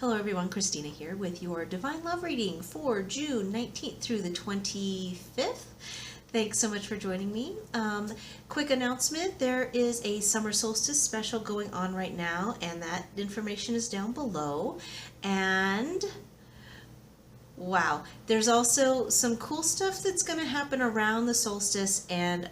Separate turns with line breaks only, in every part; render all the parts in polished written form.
Hello everyone, Christina here with your Divine Love reading for June 19th through the 25th. Thanks so much for joining me. Quick announcement, there is a summer solstice special going on right now, and that information is down below. And wow, there's also some cool stuff that's going to happen around the solstice, and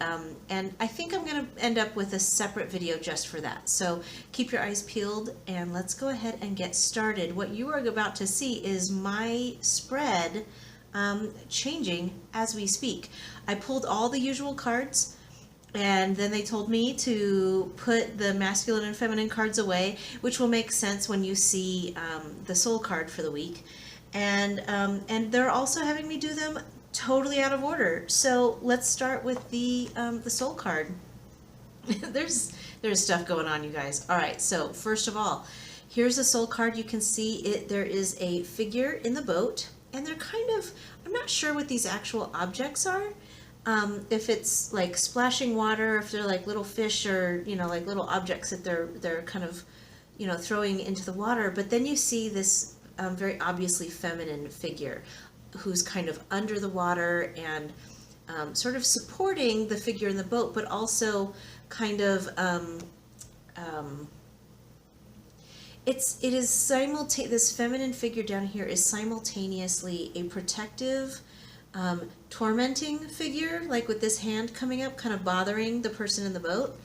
I think I'm going to end up with a separate video just for that. So keep your eyes peeled, and let's go ahead and get started. What you are about to see is my spread changing as we speak. I pulled all the usual cards, and then they told me to put the masculine and feminine cards away, which will make sense when you see the soul card for the week. And they're also having me do them totally out of order. So let's start with the soul card. there's stuff going on, you guys. All right, so first of all, here's a soul card. You can see it. There is a figure in the boat, and they're kind of, I'm not sure what these actual objects are. If it's like splashing water, if they're like little fish, or like little objects that they're kind of throwing into the water. But then you see this very obviously feminine figure who's kind of under the water and sort of supporting the figure in the boat, but also kind of this feminine figure down here is simultaneously a protective, tormenting figure, like with this hand coming up, kind of bothering the person in the boat,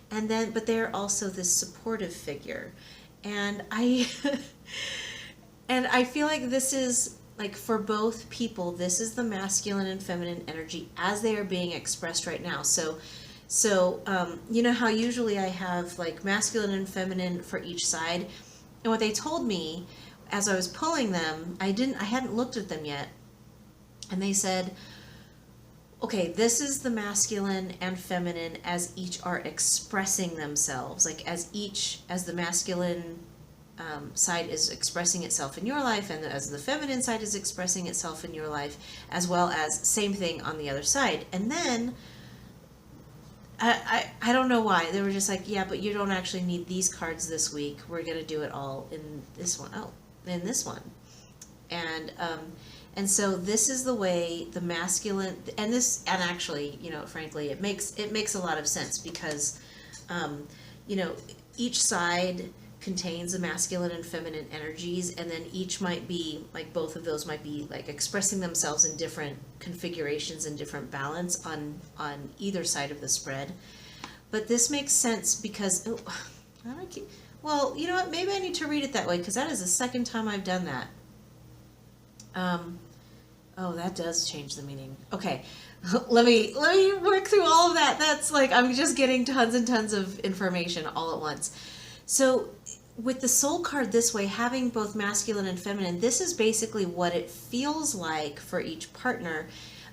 but they're also this supportive figure, and And I feel like this is, like, for both people, this is the masculine and feminine energy as they are being expressed right now. So you know how usually I have, like, masculine and feminine for each side? And what they told me as I was pulling them, I hadn't looked at them yet. And they said, okay, this is the masculine and feminine as each are expressing themselves. Like, as the masculine side is expressing itself in your life, and as the feminine side is expressing itself in your life, as well as same thing on the other side. And then I don't know why they were just like, yeah, but you don't actually need these cards this week. We're gonna do it all in this one. Oh, in this one. And so this is the way the masculine, and actually, frankly, it makes a lot of sense, because each side contains the masculine and feminine energies, and then each might be, like, both of those might be, like, expressing themselves in different configurations and different balance on either side of the spread. But this makes sense because, well, you know what, maybe I need to read it that way, because that is the second time I've done that. Oh, that does change the meaning. Okay, let me work through all of that. That's like, I'm just getting tons and tons of information all at once. So with the soul card this way, having both masculine and feminine, this is basically what it feels like for each partner.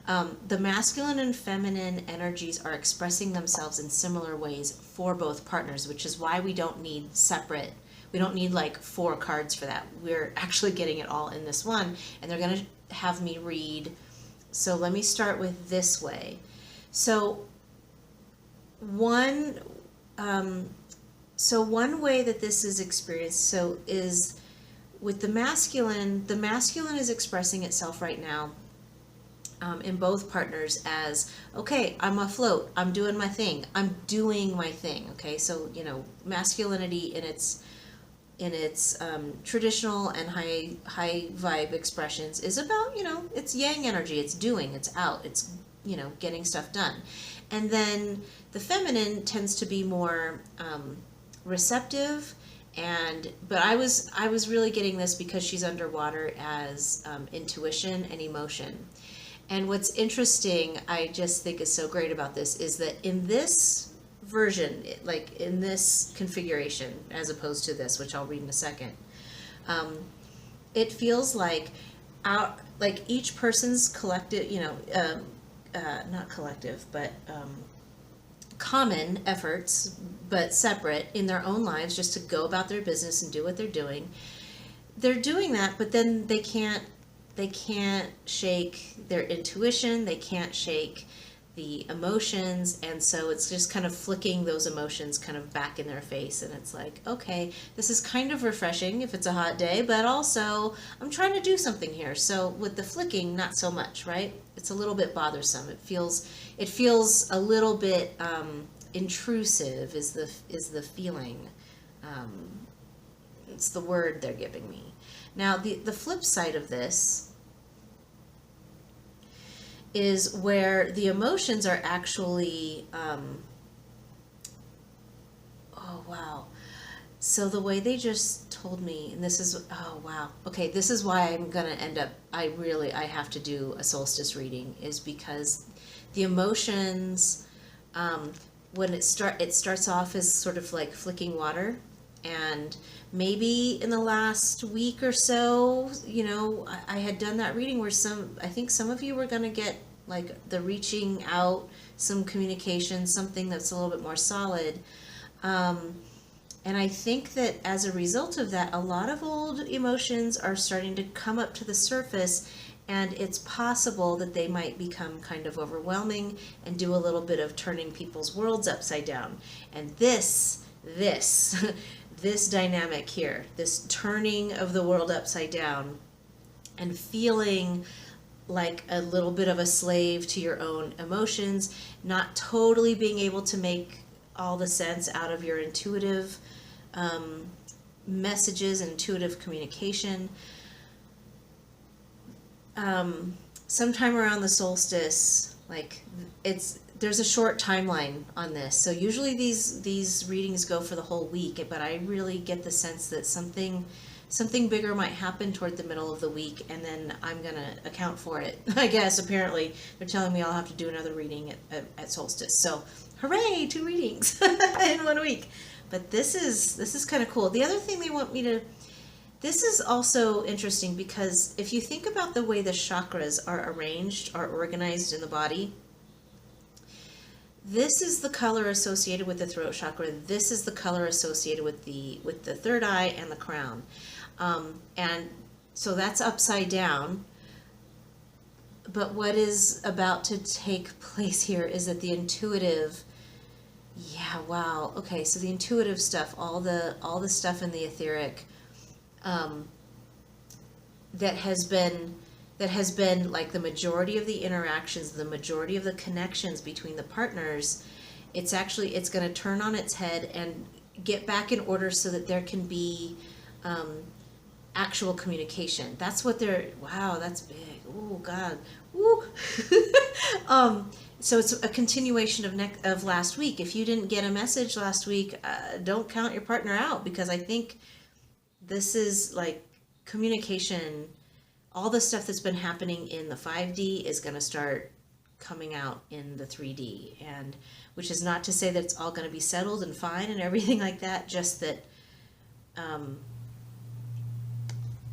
The masculine and feminine energies are expressing themselves in similar ways for both partners, which is why we don't need like 4 cards for that. We're actually getting it all in this one, and they're going to have me read. So let me start with this way. So one way that this is experienced is with the masculine is expressing itself right now in both partners as, okay, I'm afloat, I'm doing my thing, okay? So, masculinity in its traditional and high vibe expressions is about, it's yang energy, it's doing, it's out, it's, getting stuff done. And then the feminine tends to be more receptive, but I was really getting this because she's underwater as intuition and emotion. And what's interesting, I just think is so great about this, is that in this version, like in this configuration, as opposed to this, which I'll read in a second, it feels like each person's collective, not collective, but common efforts, but separate in their own lives, just to go about their business and do what they're doing. They're doing that, but then they can't shake their intuition. They can't shake the emotions, and so it's just kind of flicking those emotions kind of back in their face, and it's like, okay, this is kind of refreshing if it's a hot day, but also I'm trying to do something here. So with the flicking, not so much, right? It's a little bit bothersome. It feels a little bit intrusive is the feeling. It's the word they're giving me. Now the flip side of this is where the emotions are actually, oh wow. So the way they just told me, and this is, oh wow. Okay, this is why I'm gonna end up, I have to do a solstice reading, is because the emotions, when it starts off as sort of like flicking water, and maybe in the last week or so, you know, I had done that reading where I think some of you were going to get like the reaching out, some communication, something that's a little bit more solid. And I think that as a result of that, a lot of old emotions are starting to come up to the surface, and it's possible that they might become kind of overwhelming and do a little bit of turning people's worlds upside down. And this dynamic here, this turning of the world upside down and feeling like a little bit of a slave to your own emotions, not totally being able to make all the sense out of your intuitive messages and intuitive communication. Sometime around the solstice, like there's a short timeline on this. So usually these readings go for the whole week, but I really get the sense that something bigger might happen toward the middle of the week, and then I'm gonna account for it. I guess apparently they're telling me I'll have to do another reading at solstice. So hooray, 2 readings in 1 week. But this is kind of cool. The other thing they want me to, this is also interesting because if you think about the way the chakras are arranged, are organized in the body, this is the color associated with the throat chakra. This is the color associated with the third eye and the crown. And so that's upside down. But what is about to take place here is that the intuitive, yeah, wow. Okay, so the intuitive stuff, all the stuff in the etheric, that has been like the majority of the interactions, the majority of the connections between the partners, it's going to turn on its head and get back in order so that there can be actual communication. That's what wow, that's big. Oh God. Woo. So it's a continuation of last week. If you didn't get a message last week, don't count your partner out, because I think this is like communication. All the stuff that's been happening in the 5D is going to start coming out in the 3D, and which is not to say that it's all going to be settled and fine and everything like that, just that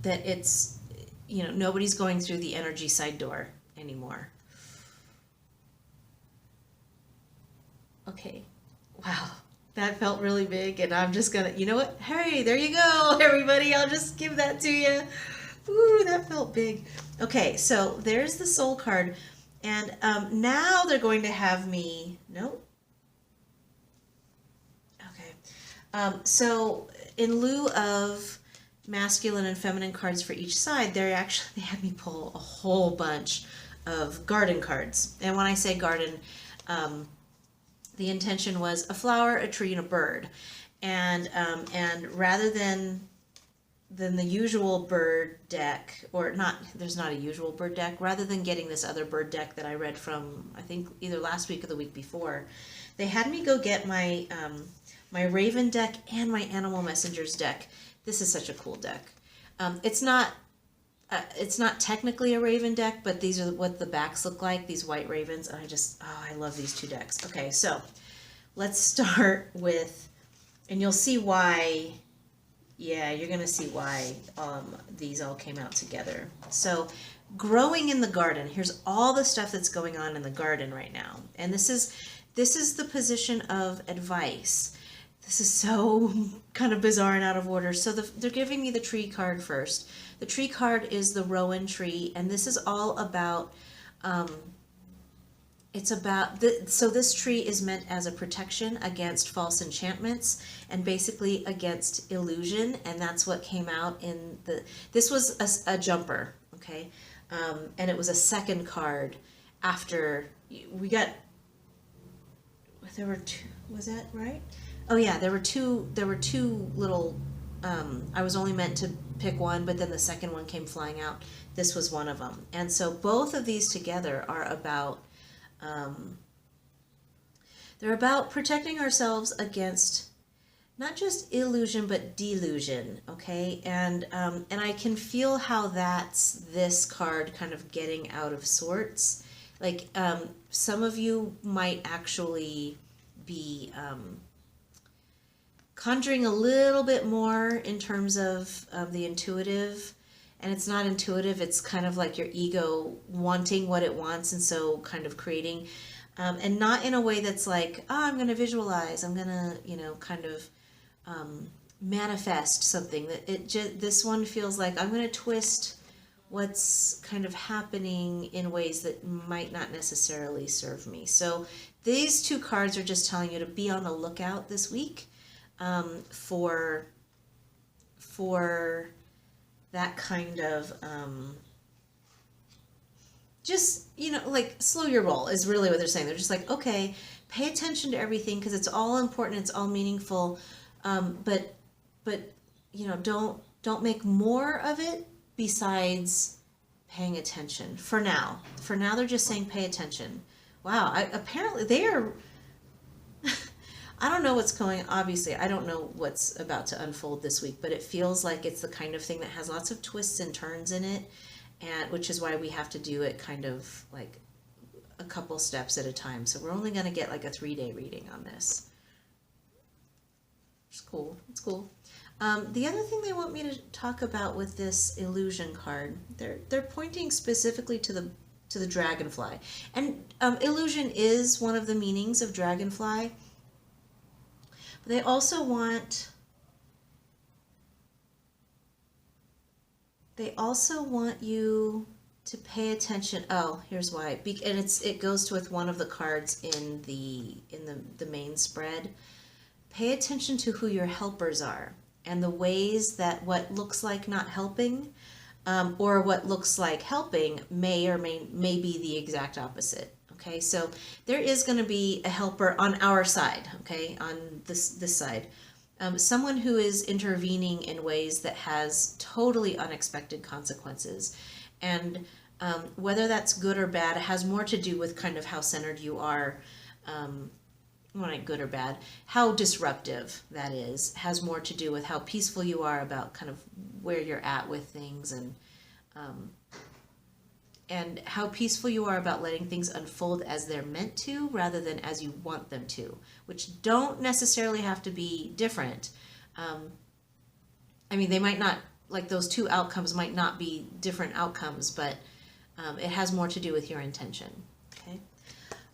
that it's, you know, nobody's going through the energy side door anymore. Okay. Wow. That felt really big, and I'm just gonna, you know what? Hey, there you go, everybody. I'll just give that to you. Ooh, that felt big. Okay, so there's the soul card, and now they're going to have me, nope. Okay, so in lieu of masculine and feminine cards for each side, they had me pull a whole bunch of garden cards. And when I say garden, the intention was a flower, a tree, and a bird. And rather than the usual bird deck, or not, there's not a usual bird deck, rather than getting this other bird deck that I read from, I think either last week or the week before, they had me go get my my Raven deck and my Animal Messengers deck. This is such a cool deck. It's not technically a Raven deck, but these are what the backs look like, these white ravens, and I love these 2 decks. Okay, so let's start with, and you'll see why. Yeah, you're going to see why these all came out together. So, growing in the garden. Here's all the stuff that's going on in the garden right now. And this is the position of advice. This is so kind of bizarre and out of order. So they're giving me the tree card first. The tree card is the rowan tree, and this is all about it's about so this tree is meant as a protection against false enchantments and basically against illusion, and that's what came out in the, this was a jumper, okay, and it was a second card after we got, there were two, was that right? Oh yeah, there were two little, I was only meant to pick one, but then the second one came flying out. This was one of them, and so both of these together are about, they're about protecting ourselves against not just illusion but delusion, okay? And I can feel how that's this card kind of getting out of sorts. Like some of you might actually be conjuring a little bit more in terms of the intuitive. And it's not intuitive, it's kind of like your ego wanting what it wants, and so kind of creating, and not in a way that's like, oh, I'm going to visualize, I'm going to, you know, kind of manifest something. That it just, this one feels like I'm going to twist what's kind of happening in ways that might not necessarily serve me. So these two cards are just telling you to be on the lookout this week for that kind of, just, you know, like slow your roll is really what they're saying. They're just like, okay, pay attention to everything because it's all important, it's all meaningful, but you know, don't make more of it besides paying attention for now. For now, they're just saying pay attention. Wow, apparently they are. I don't know what's going, obviously, I don't know what's about to unfold this week, but it feels like it's the kind of thing that has lots of twists and turns in it, and which is why we have to do it kind of like a couple steps at a time. So we're only going to get like a 3-day reading on this. It's cool. It's cool. The other thing they want me to talk about with this illusion card, they're pointing specifically to the dragonfly, and illusion is one of the meanings of dragonfly. But they also want you to pay attention. Oh, here's why. And it goes with one of the cards in the main spread. Pay attention to who your helpers are and the ways that what looks like not helping, or what looks like helping may be the exact opposite. Okay, so there is going to be a helper on our side, okay, on this side. Someone who is intervening in ways that has totally unexpected consequences. And whether that's good or bad has more to do with kind of how centered you are, not good or bad, how disruptive that is, has more to do with how peaceful you are about kind of where you're at with things, and how peaceful you are about letting things unfold as they're meant to rather than as you want them to, which don't necessarily have to be different. I mean, they might not, like those two outcomes might not be different outcomes, but it has more to do with your intention. Okay.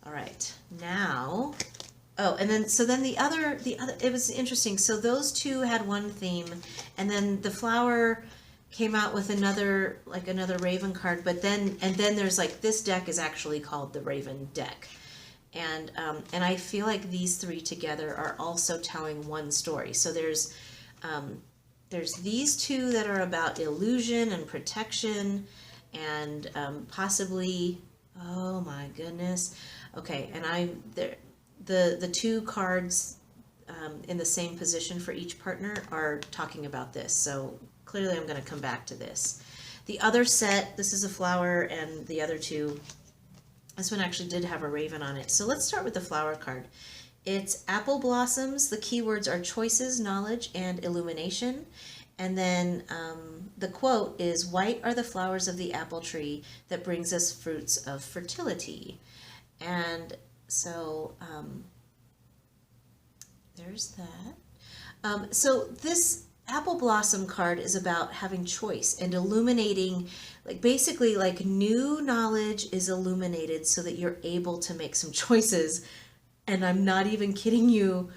All right. Now, oh, and then, so then the other, it was interesting. So those two had one theme, and then the flower came out with another Raven card, but then there's like, this deck is actually called the Raven deck. And I feel like these three together are also telling one story. So there's these two that are about illusion and protection and possibly, oh my goodness. Okay, and the two cards in the same position for each partner are talking about this. So clearly I'm going to come back to this. The other set, this is a flower, and the other two, this one actually did have a raven on it. So let's start with the flower card. It's apple blossoms. The keywords are choices, knowledge, and illumination. And then the quote is, white are the flowers of the apple tree that brings us fruits of fertility. And so there's that. So this apple blossom card is about having choice and illuminating, like basically like new knowledge is illuminated so that you're able to make some choices. And I'm not even kidding you.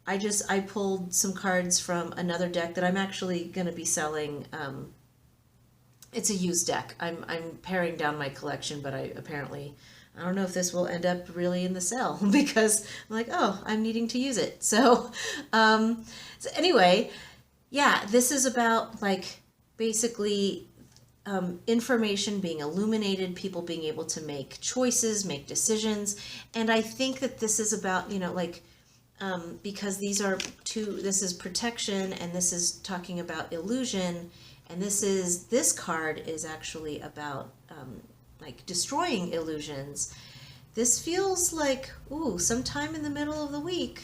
I pulled some cards from another deck that I'm actually going to be selling. It's a used deck. I'm paring down my collection, but I apparently I don't know if this will end up really in the cell because I'm like, oh, I'm needing to use it. So anyway, yeah, this is about like basically information being illuminated, people being able to make choices, make decisions. And I think that this is about, like, because these are this is protection and this is talking about illusion. And this card is actually about like destroying illusions. This feels like, ooh, sometime in the middle of the week,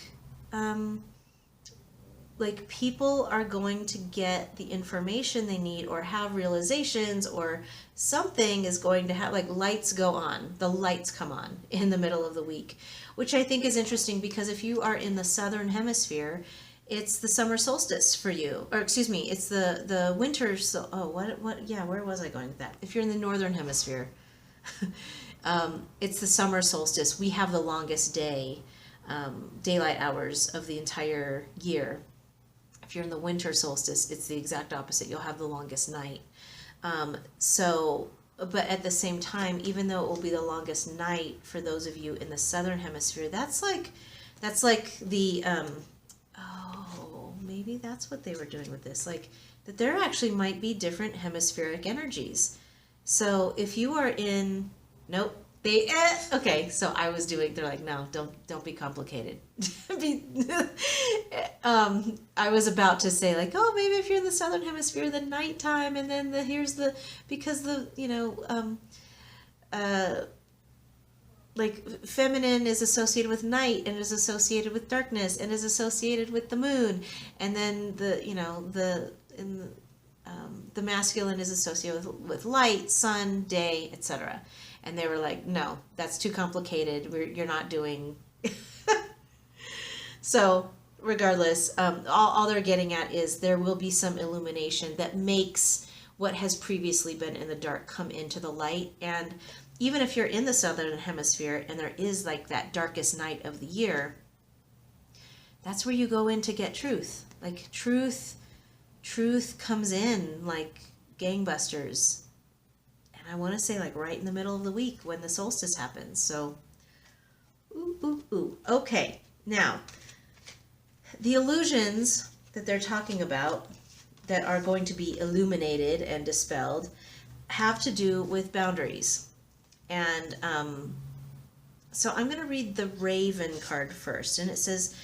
like people are going to get the information they need or have realizations, or something is going to have, like, lights go on, the lights come on in the middle of the week, which I think is interesting because if you are in the southern hemisphere, it's the summer solstice for you, or excuse me, it's the winter. So, where was I going with that? If you're in the northern hemisphere, it's the summer solstice. We have the longest day, daylight hours of the entire year. If you're in the winter solstice, it's the exact opposite. You'll have the longest night. But at the same time, even though it will be the longest night for those of you in the southern hemisphere, that's like the maybe that's what they were doing with this, like that there actually might be different hemispheric energies. So if you are in, nope, okay, so they're like, no, don't be complicated. I was about to say, like, oh, maybe if you're in the southern hemisphere, the nighttime, and then because like feminine is associated with night and is associated with darkness and is associated with the moon, and then the masculine is associated with light, sun, day, etc. And they were like, no, that's too complicated. You're not doing. So regardless, all they're getting at is there will be some illumination that makes what has previously been in the dark come into the light. And even if you're in the southern hemisphere and there is like that darkest night of the year, that's where you go in to get truth. Like truth comes in like gangbusters. And I want to say like right in the middle of the week when the solstice happens. So, ooh. Okay, now, the illusions that they're talking about that are going to be illuminated and dispelled have to do with boundaries. And so I'm going to read the Raven card first. And it says,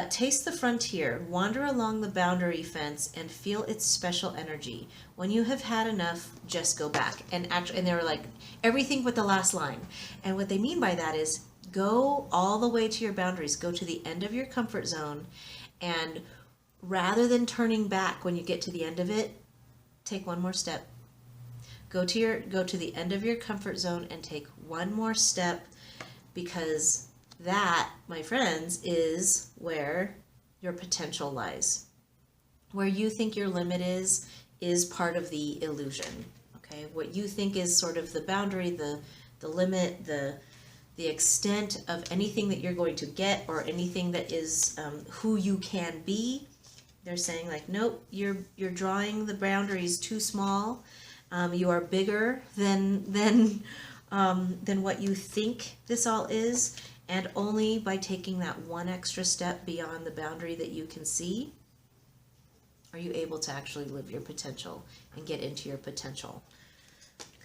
taste the frontier, wander along the boundary fence, and feel its special energy. When you have had enough, just go back. And they were like, everything but the last line. And what they mean by that is go all the way to your boundaries. Go to the end of your comfort zone. And rather than turning back when you get to the end of it, take one more step. Go to the end of your comfort zone and take one more step, because that, my friends, is where your potential lies. Where you think your limit is part of the illusion. Okay, what you think is sort of the boundary, the limit, the extent of anything that you're going to get, or anything that is who you can be. They're saying like, nope, you're drawing the boundaries too small. You are bigger than what you think this all is, and only by taking that one extra step beyond the boundary that you can see are you able to actually live your potential and get into your potential.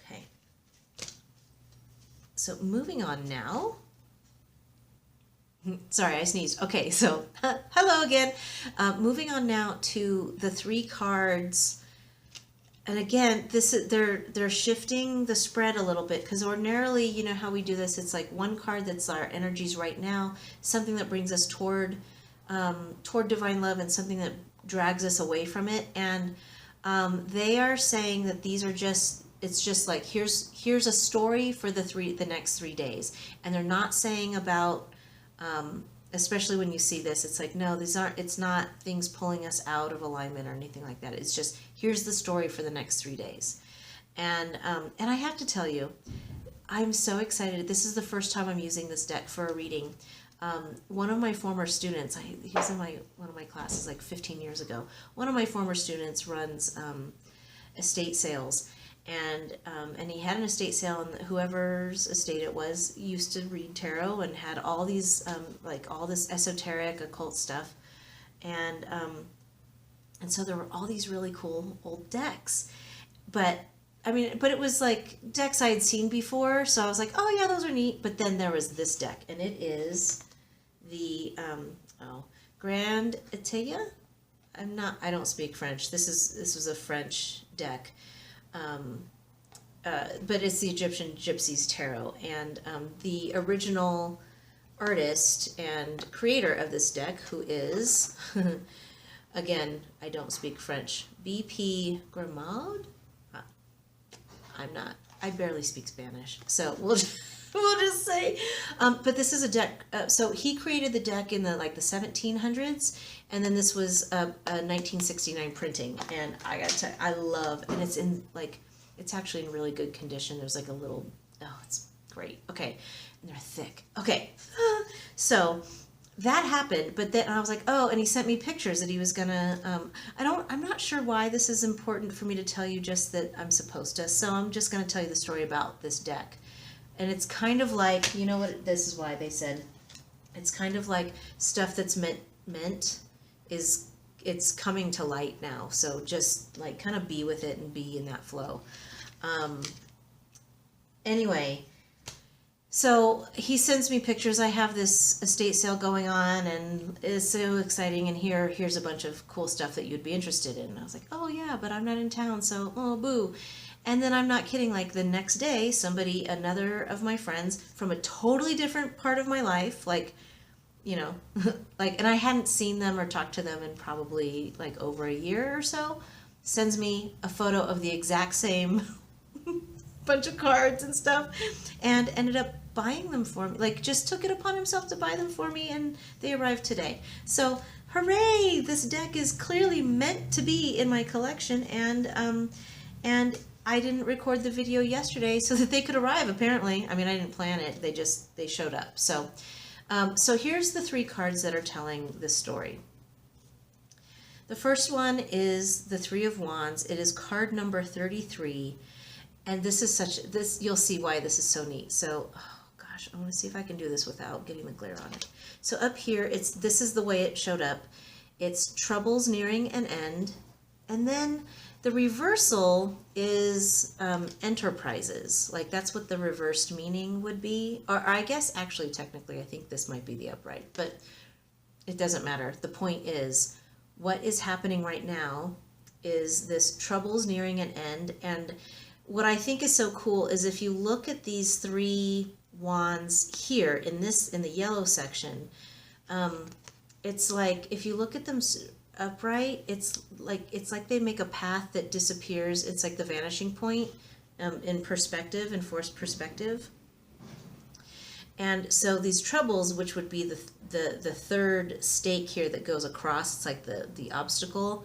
Okay. So moving on now. Sorry, I sneezed. Okay, so hello again. Moving on now to the 3 cards. And again, they're shifting the spread a little bit, because ordinarily, you know how we do this, it's like one card that's our energies right now, something that brings us toward divine love, and something that drags us away from it. And they are saying that these are it's just like, here's a story for the next 3 days. And they're not saying about, especially when you see this, it's like, no, it's not things pulling us out of alignment or anything like that. It's just, here's the story for the next 3 days. And I have to tell you, I'm so excited. This is the first time I'm using this deck for a reading. One of my former students, he was in one of my classes like 15 years ago. One of my former students runs estate sales. and he had an estate sale, and whoever's estate it was used to read tarot and had all these like all this esoteric occult stuff, and so there were all these really cool old decks, but I mean, but it was like decks I had seen before, so I was like, oh yeah, those are neat. But then there was this deck, and it is the Grand Etteilla. I don't speak French. This was a French deck. But it's the Egyptian Gypsies tarot, and the original artist and creator of this deck, who is, again, I don't speak French, B.P. Grimaud? I barely speak Spanish, so we'll just say, but this is a deck, so he created the deck in the 1700s, and then this was a 1969 printing, and I gotta tell you, I love, and it's in it's actually in really good condition. There's like a little, it's great. Okay, and they're thick. Okay, so that happened, but then I was like, oh, and he sent me pictures that he was gonna, I'm not sure why this is important for me to tell you, just that I'm supposed to, so I'm just gonna tell you the story about this deck. And it's kind of like, you know what, this is why they said, it's kind of like stuff that's meant is, it's coming to light now, so just like kind of be with it and be in that flow. Anyway, so he sends me pictures. I have this estate sale going on, and it's so exciting, and here's a bunch of cool stuff that you'd be interested in. And I was like, oh yeah, but I'm not in town, so oh boo. And then I'm not kidding, like the next day, another of my friends from a totally different part of my life, like, you know, like, and I hadn't seen them or talked to them in probably like over a year or so, sends me a photo of the exact same bunch of cards and stuff, and ended up buying them for me, like just took it upon himself to buy them for me, and they arrived today. So hooray, this deck is clearly meant to be in my collection, and I didn't record the video yesterday so that they could arrive, apparently. I mean, I didn't plan it, they showed up. So so here's the 3 cards that are telling this story. The first one is the 3 of Wands. It is card number 33, and this is you'll see why this is so neat. So, oh gosh, I want to see if I can do this without getting the glare on it. So up here, this is the way it showed up. It's troubles nearing an end, and then the reversal is enterprises. Like that's what the reversed meaning would be. Or I guess actually technically I think this might be the upright, but it doesn't matter. The point is, what is happening right now is this troubles nearing an end. And what I think is so cool is if you look at these 3 wands here in the yellow section, it's like if you look at them upright, it's like they make a path that disappears. It's like the vanishing point in perspective, in forced perspective. And so these troubles, which would be the third stake here that goes across, it's like the obstacle.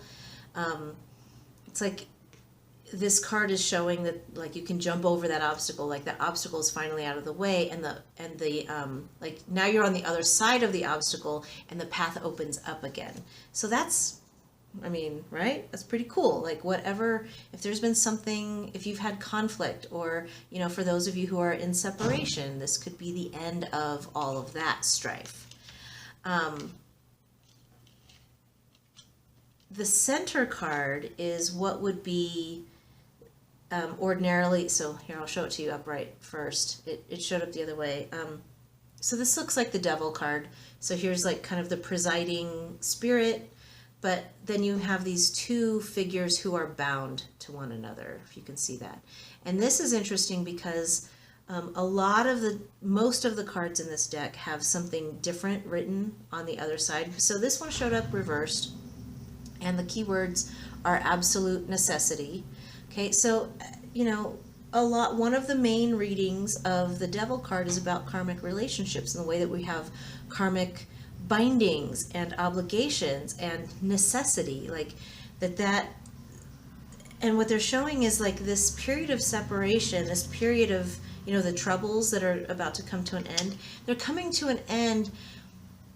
It's like this card is showing that like you can jump over that obstacle, like that obstacle is finally out of the way, and the like now you're on the other side of the obstacle and the path opens up again. So that's, I mean, right? That's pretty cool. Like whatever, if there's been something, if you've had conflict, or, you know, for those of you who are in separation, this could be the end of all of that strife. The center card is what would be ordinarily, so here I'll show it to you upright first. It showed up the other way. So this looks like the devil card. So here's like kind of the presiding spirit, but then you have these 2 figures who are bound to one another, if you can see that. And this is interesting because most of the cards in this deck have something different written on the other side. So this one showed up reversed, and the keywords are absolute necessity. Okay, so, you know, one of the main readings of the devil card is about karmic relationships and the way that we have karmic bindings and obligations and necessity, like that, and what they're showing is like this period of separation, this period of, you know, the troubles that are about to come to an end. They're coming to an end,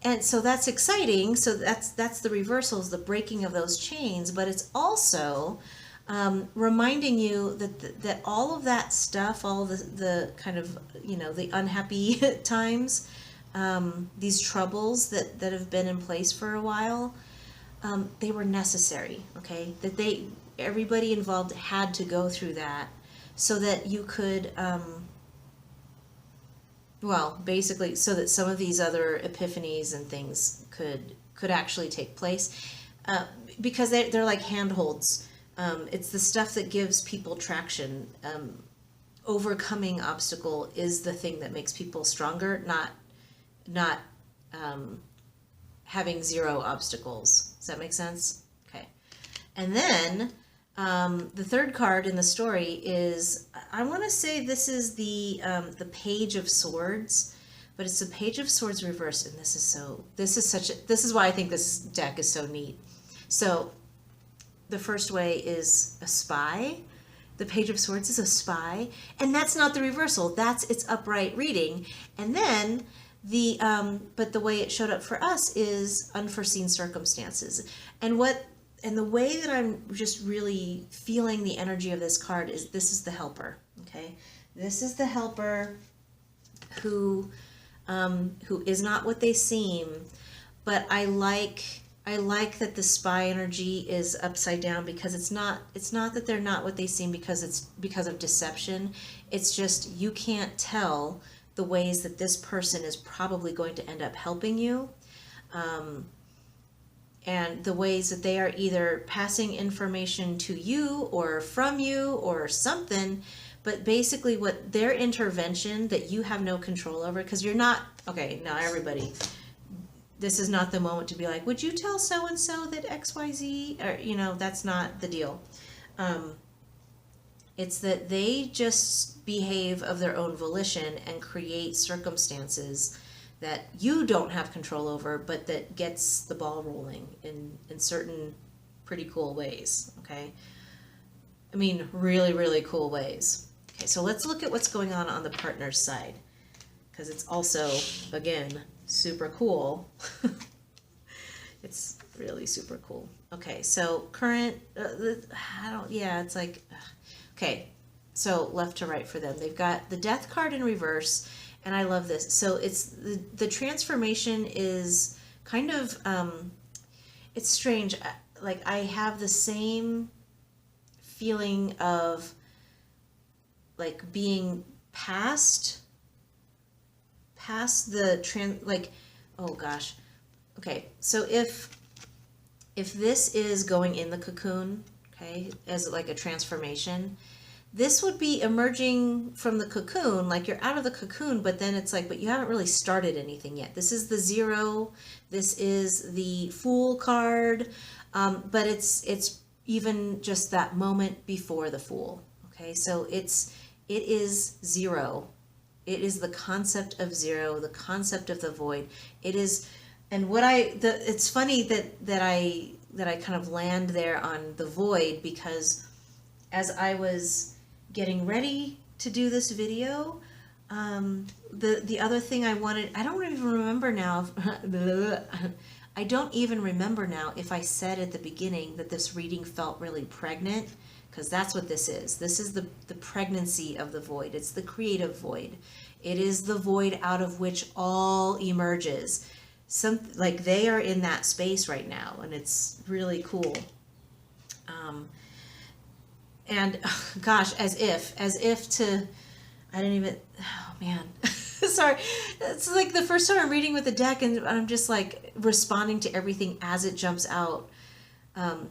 and so that's exciting. So that's the reversals, the breaking of those chains, but it's also reminding you that all of that stuff, all the kind of, the unhappy times, these troubles that have been in place for a while, they were necessary, okay? That everybody involved had to go through that so that you could, basically so that some of these other epiphanies and things could actually take place, because they're like handholds. It's the stuff that gives people traction. Overcoming obstacle is the thing that makes people stronger, not having zero obstacles. Does that make sense? Okay. And then the third card in the story is, I want to say this is the Page of Swords, but it's the Page of Swords reversed, and this is why I think this deck is so neat. So the first way is a spy. The Page of Swords is a spy, and that's not the reversal. That's its upright reading. And then but the way it showed up for us is unforeseen circumstances. And the way that I'm just really feeling the energy of this card is, this is the helper. Okay, this is the helper who is not what they seem, but I like that the spy energy is upside down, because it's not that they're not what they seem because of deception. It's just, you can't tell the ways that this person is probably going to end up helping you, and the ways that they are either passing information to you or from you or something, but basically what their intervention that you have no control over, because you're not, okay, now everybody, this is not the moment to be like, would you tell so-and-so that XYZ, or, that's not the deal. It's that they just behave of their own volition and create circumstances that you don't have control over, but that gets the ball rolling in certain pretty cool ways, okay? I mean, really, really cool ways. Okay, so let's look at what's going on the partner's side, because it's also, again, super cool. It's really super cool. Okay, so current, it's like, okay, so left to right for them. They've got the Death card in reverse, and I love this. So it's the transformation is kind of, it's strange. Like, I have the same feeling of like being past the oh gosh. Okay, so if this is going in the cocoon, okay, as like a transformation, this would be emerging from the cocoon, like you're out of the cocoon, but then it's like, but you haven't really started anything yet. This is the Zero, this is the Fool card, but it's even just that moment before the Fool. Okay, so it is zero. It is the concept of zero, the concept of the void. It is, and it's funny that I kind of land there on the void, because as I was getting ready to do this video, the other thing I don't even remember now. I don't even remember now if I said at the beginning that this reading felt really pregnant, because that's what this is. This is the pregnancy of the void. It's the creative void. It is the void out of which all emerges. Like they are in that space right now, and it's really cool. And gosh, as if I didn't even, oh man, sorry. It's like the first time I'm reading with the deck, and I'm just like responding to everything as it jumps out. I'm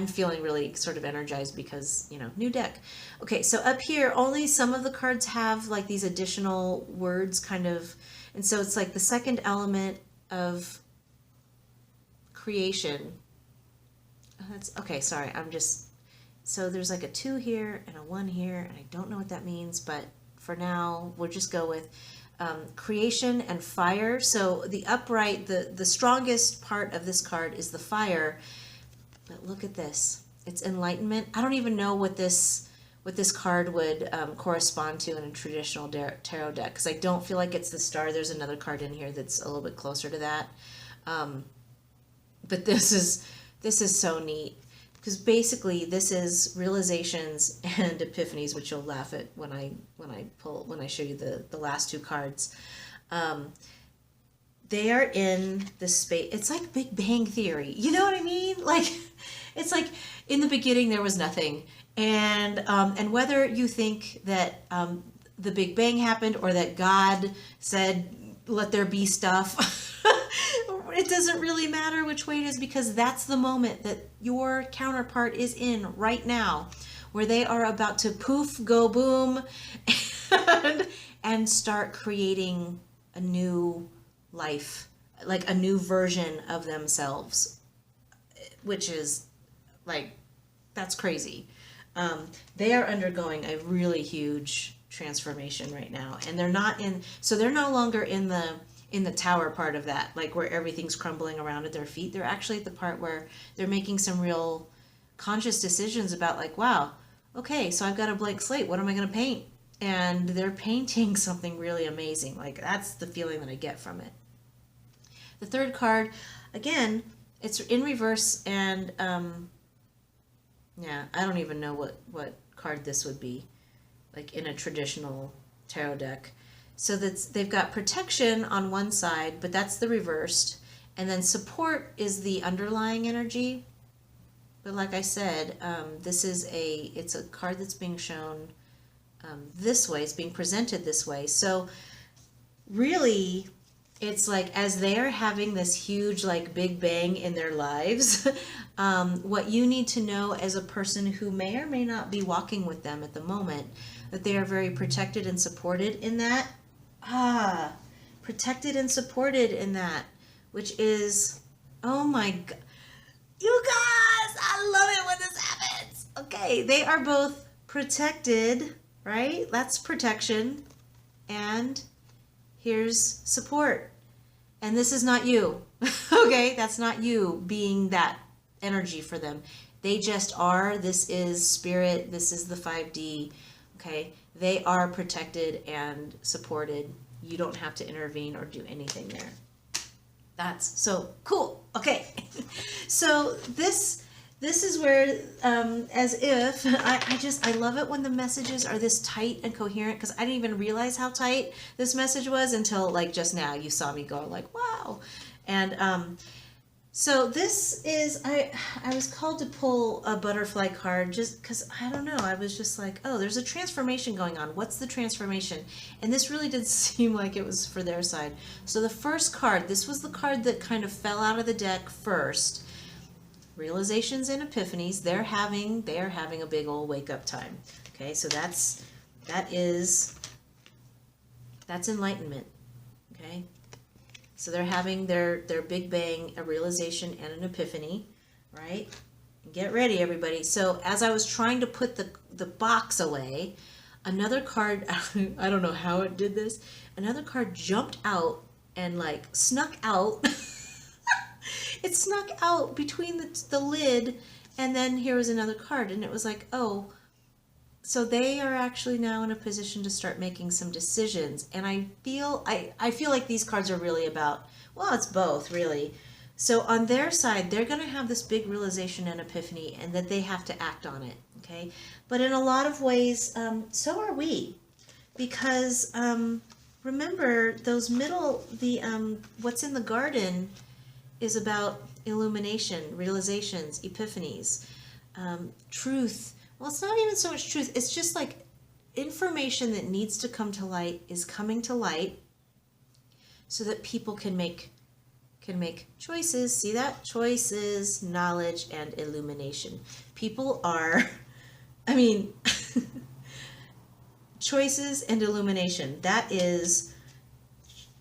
feeling really sort of energized because, new deck. Okay, so up here, only some of the cards have like these additional words kind of, and so it's like the second element of creation. Okay, sorry, so there's like a 2 here and a 1 here, and I don't know what that means, but for now, we'll just go with creation and fire. So the upright, the strongest part of this card is the fire, but look at this. It's enlightenment. I don't even know what this card would correspond to in a traditional tarot deck, because I don't feel like it's the star. There's another card in here that's a little bit closer to that. But this is so neat. because basically this is realizations and epiphanies, which you'll laugh at when I show you the last two cards. They are in the space. It's like Big Bang Theory. You know what I mean? Like, it's like in the beginning there was nothing, and whether you think that the Big Bang happened or that God said let there be stuff. It doesn't really matter which way it is, because that's the moment that your counterpart is in right now, where they are about to poof, go boom, and start creating a new life, like a new version of themselves, which is like, that's crazy. They are undergoing a really huge transformation right now, and they're no longer in the tower part of that, like where everything's crumbling around at their feet. They're actually at the part where they're making some real conscious decisions about, like, wow, okay, so I've got a blank slate. What am I going to paint? And they're painting something really amazing. Like, that's the feeling that I get from it. The third card, again, it's in reverse, and yeah, I don't even know what card this would be, like in a traditional tarot deck. So they've got protection on one side, but that's the reversed. And then support is the underlying energy. But like I said, it's a card that's being shown this way. It's being presented this way. So really, it's like as they're having this huge, like, big bang in their lives, what you need to know as a person who may or may not be walking with them at the moment, that they are very protected and supported in that. Protected and supported in that, which is, oh my God. You guys, I love it when this happens. Okay, they are both protected, right? That's protection. And here's support. And this is not you. Okay, that's not you being that energy for them. They just are. This is spirit. This is the 5D. Okay, they are protected and supported. You don't have to intervene or do anything there. That's so cool. Okay, so this is where, as if, I love it when the messages are this tight and coherent, because I didn't even realize how tight this message was until, like, just now. You saw me go, like, wow. And so this is, I was called to pull a butterfly card just because, I don't know, I was just like, oh, there's a transformation going on. What's the transformation? And this really did seem like it was for their side. So the first card, this was the card that kind of fell out of the deck first. Realizations and epiphanies. They are having a big old wake up time. Okay, so that's enlightenment. Okay. So they're having their big bang, a realization and an epiphany, right? Get ready, everybody. So as I was trying to put the box away, another card, I don't know how it did this, another card jumped out and, like, snuck out. It snuck out between the lid, and then here was another card, and it was like, oh, so they are actually now in a position to start making some decisions. And I feel like these cards are really about, well, it's both, really. So on their side, they're going to have this big realization and epiphany, and that they have to act on it, okay? But in a lot of ways, so are we. Because remember, those what's in the garden is about illumination, realizations, epiphanies, truth. Well, it's not even so much truth. It's just like information that needs to come to light is coming to light so that people can make choices. See that? Choices, knowledge, and illumination. People are, I mean, choices and illumination. That is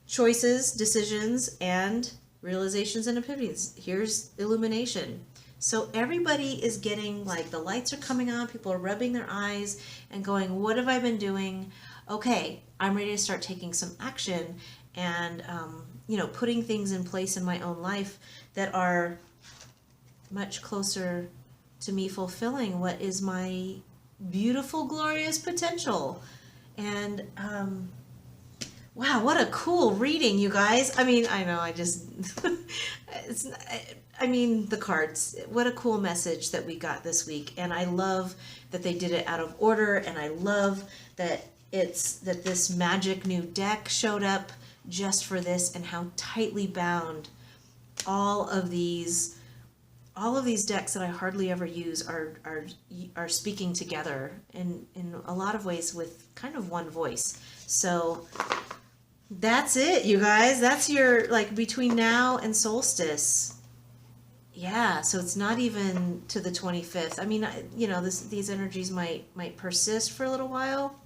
choices, decisions, and realizations and epiphanies. Here's illumination. So everybody is getting, like, the lights are coming on, people are rubbing their eyes and going, what have I been doing? Okay, I'm ready to start taking some action and, putting things in place in my own life that are much closer to me fulfilling what is my beautiful, glorious potential. And Wow, what a cool reading, you guys. I mean, I know, it's, I mean, the cards. What a cool message that we got this week. And I love that they did it out of order. And I love that that this magic new deck showed up just for this, and how tightly bound all of these decks that I hardly ever use are speaking together in a lot of ways with kind of one voice. So that's it, you guys. That's your, like, between now and solstice. Yeah, so it's not even to the 25th. I mean, you know, these energies might persist for a little while.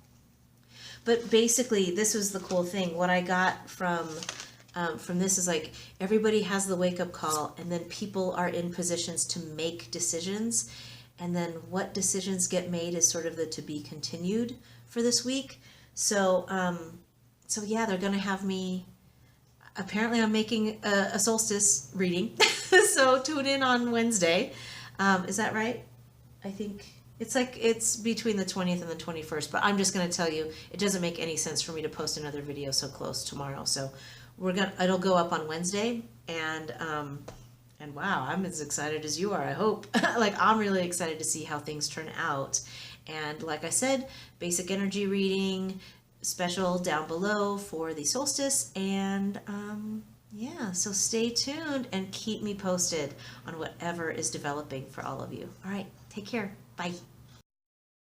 But basically, this was the cool thing. What I got from this is, like, everybody has the wake-up call, and then people are in positions to make decisions. And then what decisions get made is sort of the to be continued for this week. So, so yeah, they're going to have me, apparently I'm making a solstice reading. So tune in on Wednesday. Is that right? I think it's between the 20th and the 21st, but I'm just going to tell you, it doesn't make any sense for me to post another video so close tomorrow. So it'll go up on Wednesday, and wow, I'm as excited as you are, I hope. Like, I'm really excited to see how things turn out. And like I said, basic energy reading special down below for the solstice. And yeah, so stay tuned and keep me posted on whatever is developing for all of you. All right, take care. Bye.